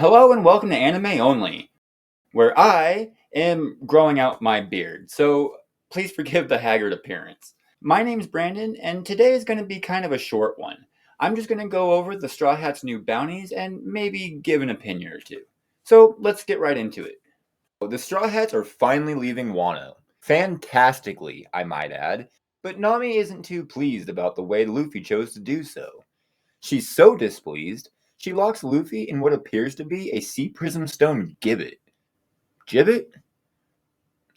Hello and welcome to Anime Only, where I am growing out my beard, so please forgive the haggard appearance. My name's Brandon, and today is going to be kind of a short one. I'm just going to go over the Straw Hat's new bounties and maybe give an opinion or two. So let's get right into it. The Straw Hats are finally leaving Wano. Fantastically, I might add, but Nami isn't too pleased about the way Luffy chose to do so. She's so displeased, she locks Luffy in what appears to be a sea prism stone gibbet. Gibbet?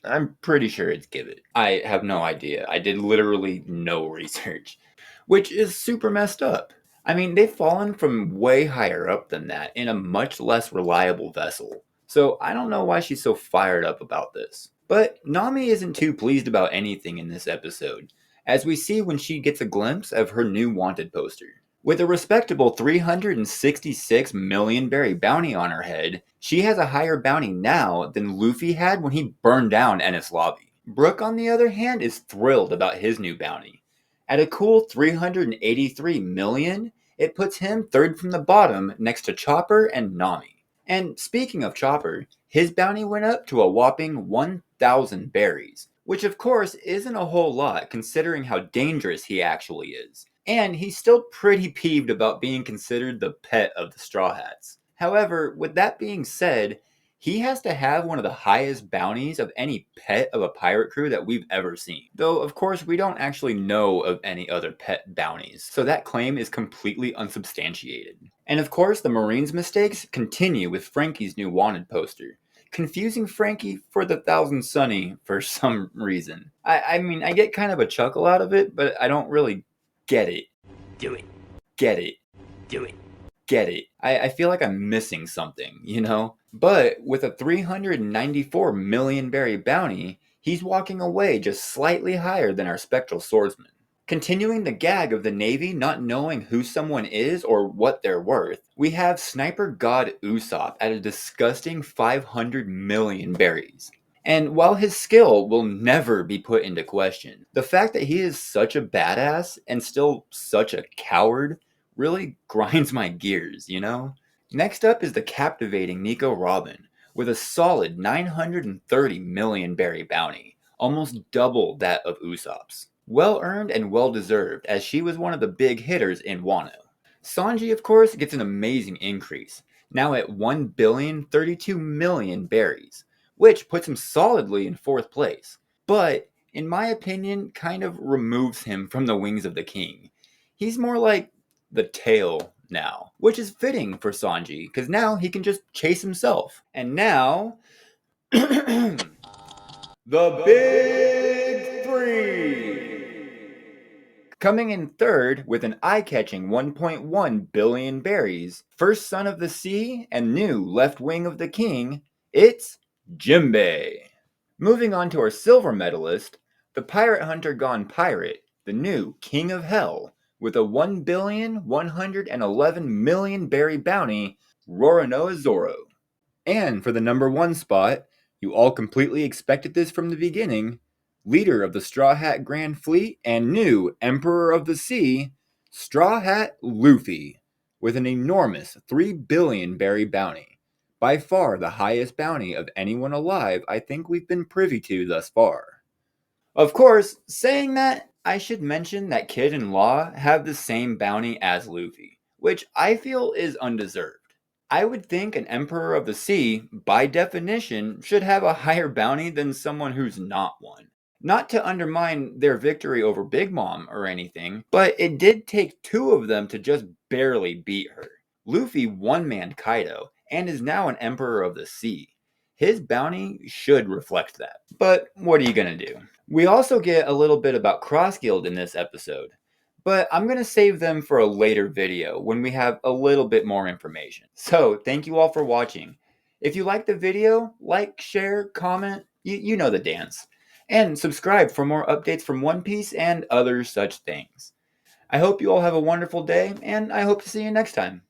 I'm pretty sure it's gibbet. I have no idea. I did literally no research, which is super messed up. I mean, they've fallen from way higher up than that in a much less reliable vessel. So I don't know why she's so fired up about this. But Nami isn't too pleased about anything in this episode, as we see when she gets a glimpse of her new wanted poster. With a respectable 366 million berry bounty on her head, she has a higher bounty now than Luffy had when he burned down Enies Lobby. Brook, on the other hand, is thrilled about his new bounty. At a cool 383 million, it puts him third from the bottom next to Chopper and Nami. And speaking of Chopper, his bounty went up to a whopping 1,000 berries, which of course isn't a whole lot considering how dangerous he actually is. And he's still pretty peeved about being considered the pet of the Straw Hats. However, with that being said, he has to have one of the highest bounties of any pet of a pirate crew that we've ever seen. Though, of course, we don't actually know of any other pet bounties, so that claim is completely unsubstantiated. And of course, the Marines' mistakes continue with Frankie's new wanted poster, confusing Frankie for the Thousand Sunny for some reason. I mean, I get kind of a chuckle out of it, but I don't really get it. Do it. Get it. Do it. Get it. I feel like I'm missing something, you know? But with a 394 million berry bounty, he's walking away just slightly higher than our spectral swordsman. Continuing the gag of the Navy not knowing who someone is or what they're worth, we have Sniper God Usopp at a disgusting 500 million berries. And while his skill will never be put into question, the fact that he is such a badass and still such a coward really grinds my gears, you know? Next up is the captivating Nico Robin, with a solid 930 million berry bounty, almost double that of Usopp's. Well earned and well deserved, as she was one of the big hitters in Wano. Sanji, of course, gets an amazing increase, now at 1,032,000,000 berries, which puts him solidly in 4th place, but, in my opinion, kind of removes him from the wings of the king. He's more like the tail now, which is fitting for Sanji, because now he can just chase himself. And now, the Big Three! Coming in third with an eye-catching 1.1 billion berries, first son of the sea and new left wing of the king, it's Jimbei. Moving on to our silver medalist, the pirate hunter gone pirate, the new king of hell, with a 1,111,000,000 berry bounty, Roronoa Zoro. And for the number 1 spot, you all completely expected this from the beginning, leader of the Straw Hat Grand Fleet and new Emperor of the Sea, Straw Hat Luffy, with an enormous 3 billion berry bounty. By far the highest bounty of anyone alive I think we've been privy to thus far. Of course, saying that, I should mention that Kid and Law have the same bounty as Luffy, which I feel is undeserved. I would think an Emperor of the Sea, by definition, should have a higher bounty than someone who's not one. Not to undermine their victory over Big Mom or anything, but it did take 2 of them to just barely beat her. Luffy one-manned Kaido, and is now an Emperor of the Sea. His bounty should reflect that. But what are you gonna do? We also get a little bit about Cross Guild in this episode, but I'm going to save them for a later video when we have a little bit more information. So, thank you all for watching. If you liked the video, like, share, comment, you know the dance. And subscribe for more updates from One Piece and other such things. I hope you all have a wonderful day, and I hope to see you next time.